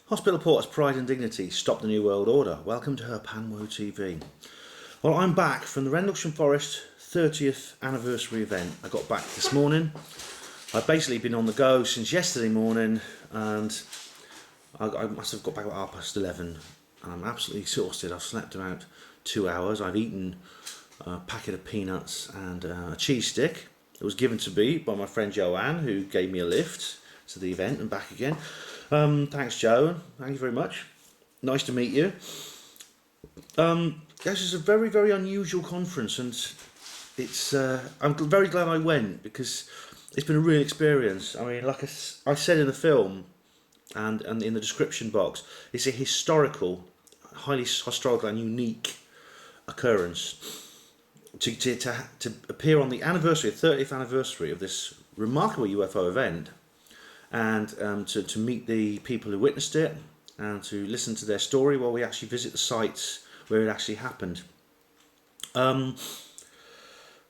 Hospital Porter's Pride and Dignity, Stop the New World Order. Welcome to HPANWO TV. Well, I'm back from the Rendlesham Forest 30th anniversary event. I got back this morning. I've basically been on the go since yesterday morning, and I must have got back at 11:30, and I'm absolutely exhausted. I've slept about 2 hours. I've eaten a packet of peanuts and a cheese stick. It was given to me by my friend Joanne, who gave me a lift to the event and back again. Thanks, Joe. Thank you very much. Nice to meet you. This is a very, very unusual conference, and it's. I'm very glad I went because it's been a real experience. I mean, like I said in the film and in the description box, it's a highly historical and unique occurrence. To appear on the 30th anniversary of this remarkable UFO event, and to meet the people who witnessed it, and to listen to their story while we actually visit the sites where it actually happened. It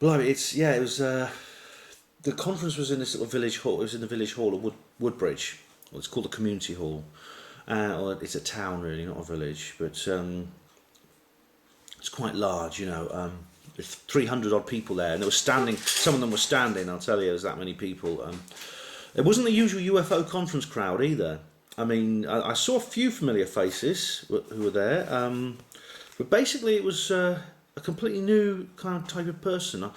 was. The conference was in this little village hall. It was in the village hall of Woodbridge. Well, it's called the community hall. Or it's a town really, not a village, but it's quite large. There's 300 odd people there, and they were standing. Some of them were standing. I'll tell you, there's that many people. It wasn't the usual UFO conference crowd either. I mean, I saw a few familiar faces who were there, but basically it was a completely new kind of type of person.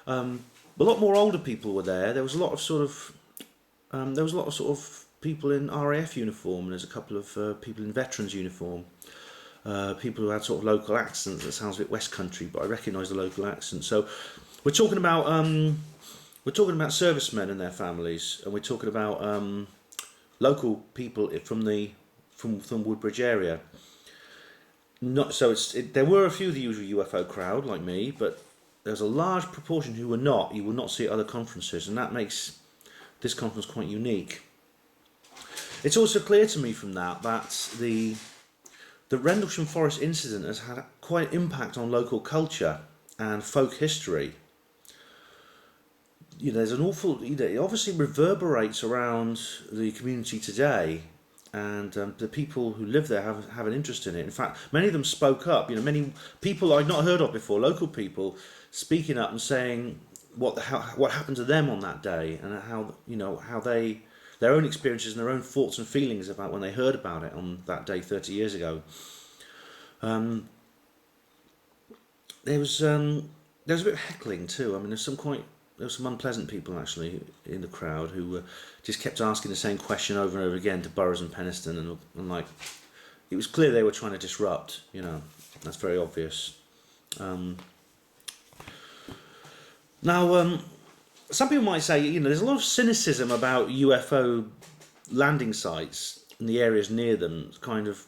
A lot more older people were there. There was a lot of sort of people in RAF uniform, and there's a couple of people in veterans uniform. People who had sort of local accents. That sounds a bit West Country, but I recognise the local accent. So we're talking about servicemen and their families, and we're talking about local people from Woodbridge area. There were a few of the usual UFO crowd like me, but there's a large proportion who were not. You will not see at other conferences, and that makes this conference quite unique. It's also clear to me from that the Rendlesham Forest Incident has had quite an impact on local culture and folk history. There's an awful. It obviously reverberates around the community today, and the people who live there have an interest in it. In fact, many of them spoke up. Many people I'd not heard of before, local people, speaking up and saying what happened to them on that day, and how their own experiences and their own thoughts and feelings about when they heard about it on that day 30 years ago. There was a bit of heckling too. I mean, there were some unpleasant people actually in the crowd who just kept asking the same question over and over again to Boroughs and Penniston, and like, it was clear they were trying to disrupt. That's very obvious. Now, some people might say, there's a lot of cynicism about UFO landing sites and the areas near them, kind of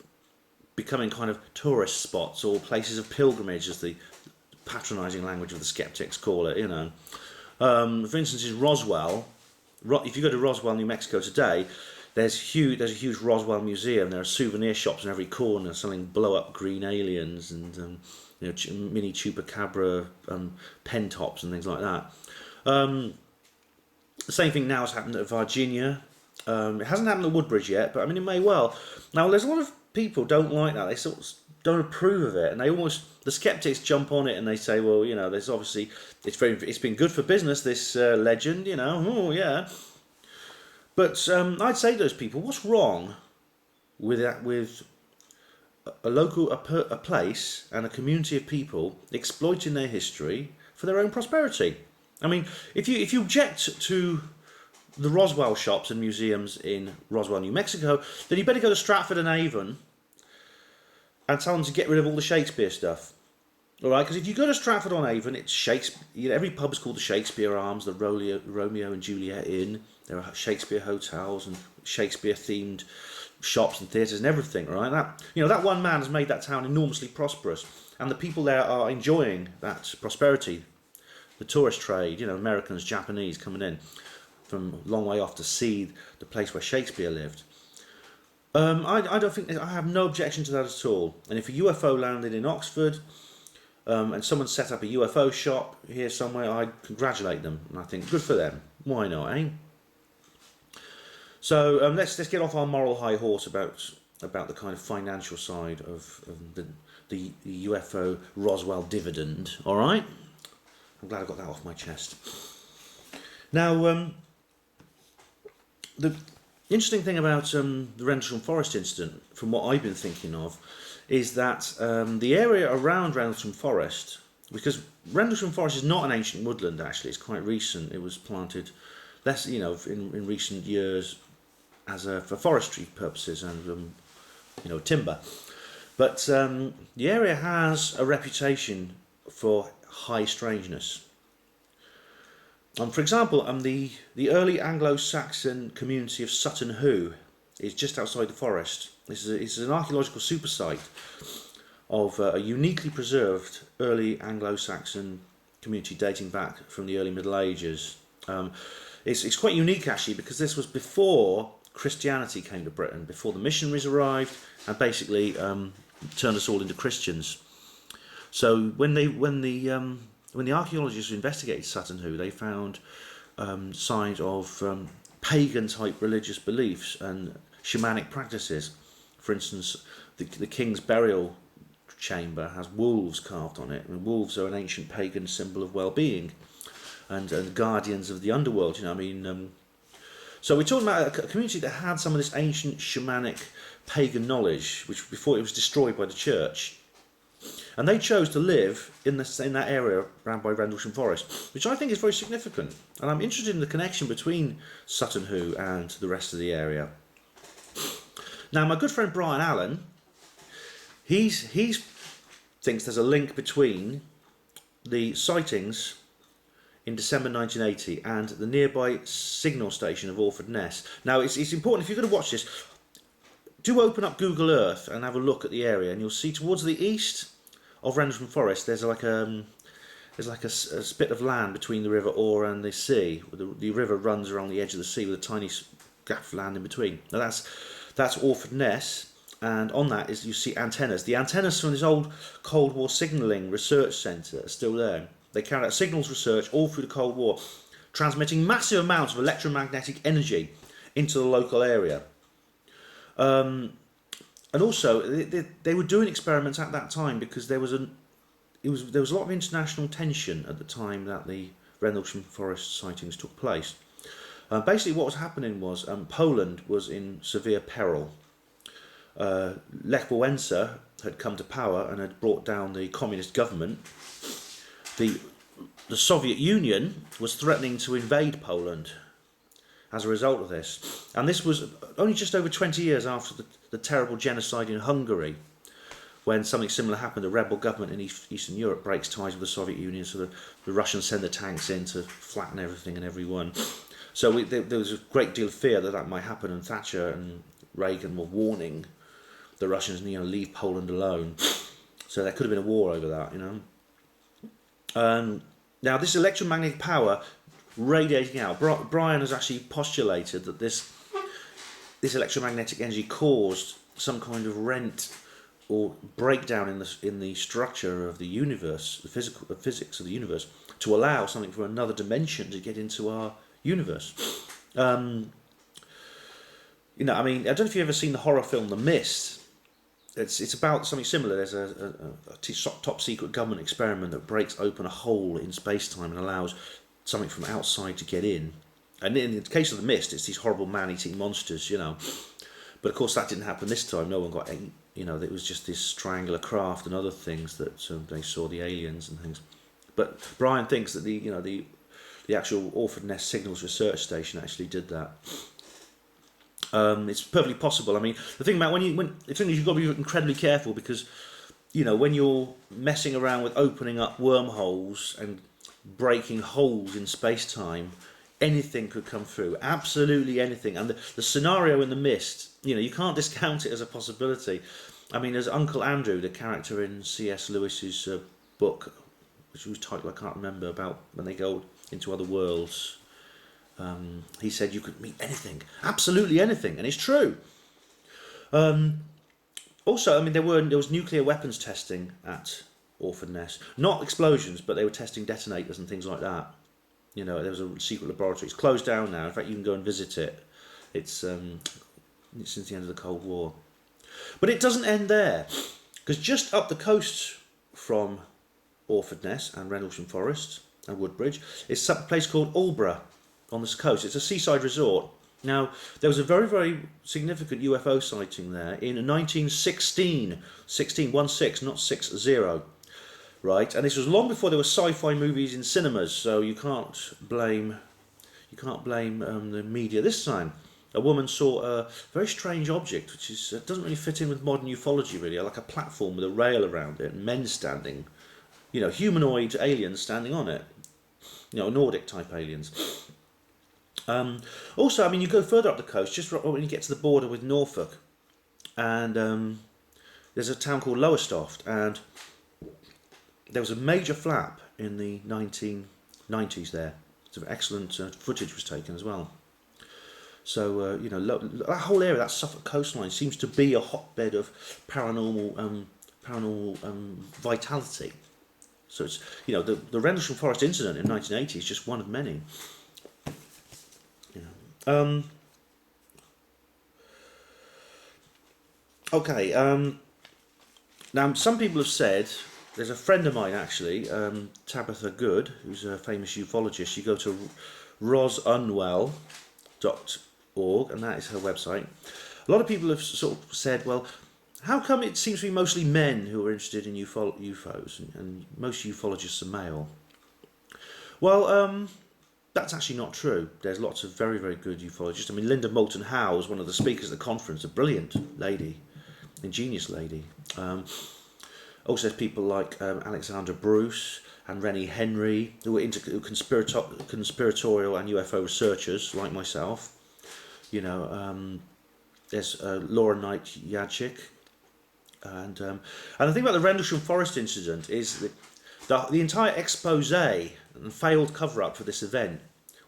becoming kind of tourist spots or places of pilgrimage, as the patronising language of the skeptics call it. For instance, in Roswell, if you go to Roswell, New Mexico today, there's a huge Roswell museum. There are souvenir shops in every corner selling blow-up green aliens and mini chupacabra pen tops and things like that. The same thing now has happened at Virginia. It hasn't happened at Woodbridge yet, but I mean it may well. Now there's a lot of people don't like that. They sort of don't approve of it, and the skeptics jump on it and they say, well, there's obviously it's been good for business, this legend, oh yeah. But I'd say to those people, what's wrong with that, with a place and a community of people exploiting their history for their own prosperity? I mean, if you object to the Roswell shops and museums in Roswell, New Mexico, then you better go to Stratford and Avon and tell them to get rid of all the Shakespeare stuff. All right, because if you go to Stratford on Avon, it's Shakespeare. Every pub is called the Shakespeare Arms, the Romeo and Juliet Inn. There are Shakespeare hotels and Shakespeare-themed shops and theatres and everything. Right, that one man has made that town enormously prosperous, and the people there are enjoying that prosperity. The tourist trade, Americans, Japanese coming in from a long way off to see the place where Shakespeare lived. I don't think, I have no objection to that at all. And if a UFO landed in Oxford, and someone set up a UFO shop here somewhere, I'd congratulate them, and I think good for them. Why not, eh? So let's get off our moral high horse about about the kind of financial side of the UFO Roswell dividend. All right, I'm glad I got that off my chest. Now, the interesting thing about the Rendlesham Forest Incident, from what I've been thinking of, is that the area around Rendlesham Forest, because Rendlesham Forest is not an ancient woodland, actually, it's quite recent. It was planted less, in recent years as for forestry purposes and timber. But the area has a reputation for high strangeness. For example, the early Anglo-Saxon community of Sutton-Hoo is just outside the forest. This is an archaeological super site of a uniquely preserved early Anglo-Saxon community dating back from the early Middle Ages. It's quite unique, actually, because this was before Christianity came to Britain, before the missionaries arrived and basically turned us all into Christians. So when the archaeologists investigated Sutton-Hoo, they found signs of pagan-type religious beliefs and shamanic practices. For instance, the king's burial chamber has wolves carved on it, and wolves are an ancient pagan symbol of well-being and guardians of the underworld. So we're talking about a community that had some of this ancient shamanic pagan knowledge, which before it was destroyed by the church. And they chose to live in that area around by Rendlesham Forest, which I think is very significant. And I'm interested in the connection between Sutton-Hoo and the rest of the area. Now, my good friend Brian Allen, he thinks there's a link between the sightings in December 1980 and the nearby signal station of Orford Ness. Now, it's important, if you're going to watch this, do open up Google Earth and have a look at the area, and you'll see towards the east of Rendlesham Forest there's like a spit of land between the River Orr and the sea. The river runs around the edge of the sea with a tiny gap of land in between. Now that's Orford Ness, and on that you see antennas. The antennas from this old Cold War signalling research centre are still there. They carried out signals research all through the Cold War, transmitting massive amounts of electromagnetic energy into the local area. And also, they were doing experiments at that time because there was a lot of international tension at the time that the Rendlesham Forest sightings took place. Basically, what was happening was Poland was in severe peril. Lech Wałęsa had come to power and had brought down the communist government. The Soviet Union was threatening to invade Poland as a result of this. And this was only just over 20 years after the terrible genocide in Hungary, when something similar happened. The rebel government in Eastern Europe breaks ties with the Soviet Union, so the Russians send the tanks in to flatten everything and everyone. So there was a great deal of fear that might happen, and Thatcher and Reagan were warning the Russians, leave Poland alone. So there could have been a war over that, Now, this electromagnetic power radiating out, Brian has actually postulated that this electromagnetic energy caused some kind of rent or breakdown in the structure of the universe, the physics of the universe, to allow something from another dimension to get into our universe. I don't know if you've ever seen the horror film The Mist. It's about something similar. There's a top secret government experiment that breaks open a hole in space-time and allows something from outside to get in. And in the case of The Mist, it's these horrible man-eating monsters, But of course that didn't happen this time. No one got ate. It was just this triangular craft and other things that they saw, the aliens and things. But Brian thinks that the actual Orford Ness Signals Research Station actually did that. It's perfectly possible. The thing about you've got to be incredibly careful, because when you're messing around with opening up wormholes and breaking holes in space-time, anything could come through, absolutely anything. And the scenario in The Mist, you can't discount it as a possibility. There's Uncle Andrew, the character in C.S. Lewis's book, which was titled, I can't remember, about when they go into other worlds. He said you could meet anything, absolutely anything, and it's true. Also, there was nuclear weapons testing at Orford Ness. Not explosions, but they were testing detonators and things like that. There was a secret laboratory. It's closed down now. In fact, you can go and visit it. It's since the end of the Cold War. But it doesn't end there, because just up the coast from Orford Ness and Rendlesham Forest and Woodbridge is a place called Aldeburgh on this coast. It's a seaside resort. Now, there was a very, very significant UFO sighting there in 1916, 16, not 60, right? And this was long before there were sci-fi movies in cinemas, so you can't blame the media this time. A woman saw a very strange object, which doesn't really fit in with modern ufology, really, like a platform with a rail around it and men standing, humanoid aliens standing on it, Nordic type aliens. Also, I mean, you go further up the coast, just when you get to the border with Norfolk, and there's a town called Lowestoft, and there was a major flap in the 1990s there. Some excellent footage was taken as well. So, that whole area, that Suffolk coastline, seems to be a hotbed of paranormal vitality. So it's, the Rendlesham Forest Incident in 1980 is just one of many. Okay, now some people have said, there's a friend of mine actually, Tabitha Good, who's a famous ufologist. You go to rosunwell.org, and that is her website. A lot of people have sort of said, well, how come it seems to be mostly men who are interested in UFOs, and most ufologists are male? Well, that's actually not true. There's lots of very, very good ufologists. I mean, Linda Moulton-Howe was one of the speakers at the conference, a brilliant lady, ingenious lady. Also, there's people like Alexander Bruce and Rennie Henry, who were into conspiratorial and UFO researchers, like myself. There's Laura Knight Yadchik. And the thing about the Rendlesham Forest Incident is that the entire expose and failed cover-up for this event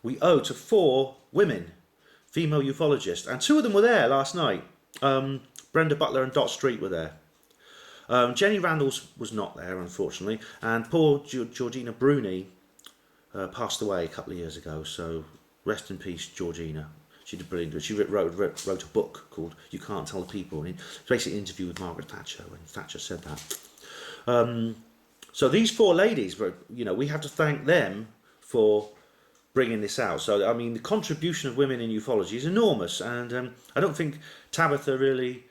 we owe to 4 women, female ufologists, and 2 of them were there last night. Brenda Butler and Dot Street were there. Jenny Randalls was not there, unfortunately, and poor Georgina Bruni passed away a couple of years ago, so rest in peace, Georgina. She did brilliant. She wrote a book called You Can't Tell the People, and it's basically an interview with Margaret Thatcher, when Thatcher said that. So these 4 ladies, we have to thank them for bringing this out. So, I mean, the contribution of women in ufology is enormous, and I don't think Tabitha really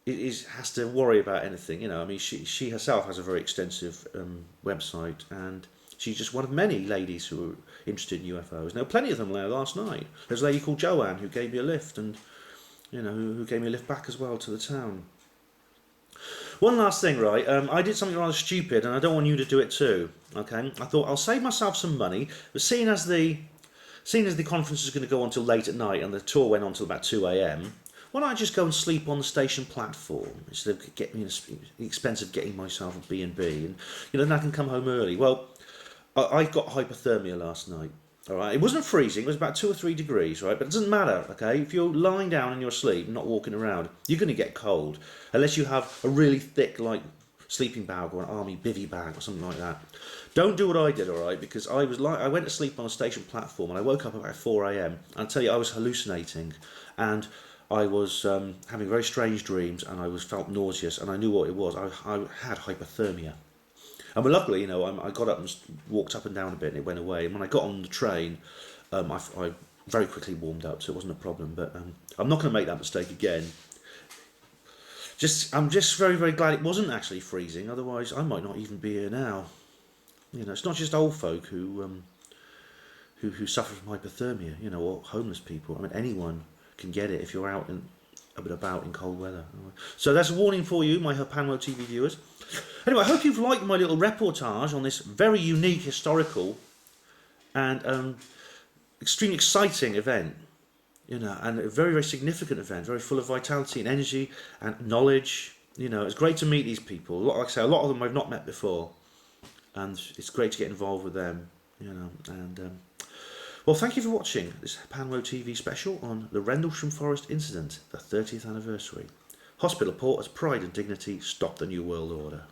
has to worry about anything. I mean, she herself has a very extensive website, and she's just one of many ladies who are interested in UFOs. There were plenty of them there last night. There's a lady called Joanne who gave me a lift, and who gave me a lift back as well to the town. One last thing, right? I did something rather stupid, and I don't want you to do it too. Okay? I thought I'll save myself some money, but seeing as the conference is going to go on till late at night, and the tour went on till about 2 a.m. Why don't I just go and sleep on the station platform instead of getting the expense of getting myself a B&B, and then I can come home early. Well, I got hypothermia last night. All right, it wasn't freezing; it was about 2 or 3 degrees, right? But it doesn't matter, okay? If you're lying down in your sleep and not walking around, you're going to get cold unless you have a really thick, like, sleeping bag or an army bivvy bag or something like that. Don't do what I did, all right? Because I went to sleep on a station platform and I woke up about 4 a.m. and I tell you, I was hallucinating, and I was having very strange dreams, and I felt nauseous, and I knew what it was. I had hypothermia. And luckily, I got up and walked up and down a bit, and it went away. And when I got on the train, I very quickly warmed up, so it wasn't a problem. But I'm not going to make that mistake again. I'm just very, very glad it wasn't actually freezing. Otherwise, I might not even be here now. It's not just old folk who suffer from hypothermia, or homeless people. I mean, anyone can get it if you're out and about in cold weather. So that's a warning for you, my HPANWO TV viewers. Anyway, I hope you've liked my little reportage on this very unique, historical and extremely exciting event, and a very, very significant event, very full of vitality and energy and knowledge. It's great to meet these people. Like I say, a lot of them I've not met before, and it's great to get involved with them, well, thank you for watching this HPANWO TV special on the Rendlesham Forest Incident, the 30th anniversary. Hospital port as pride and dignity stop the New World Order.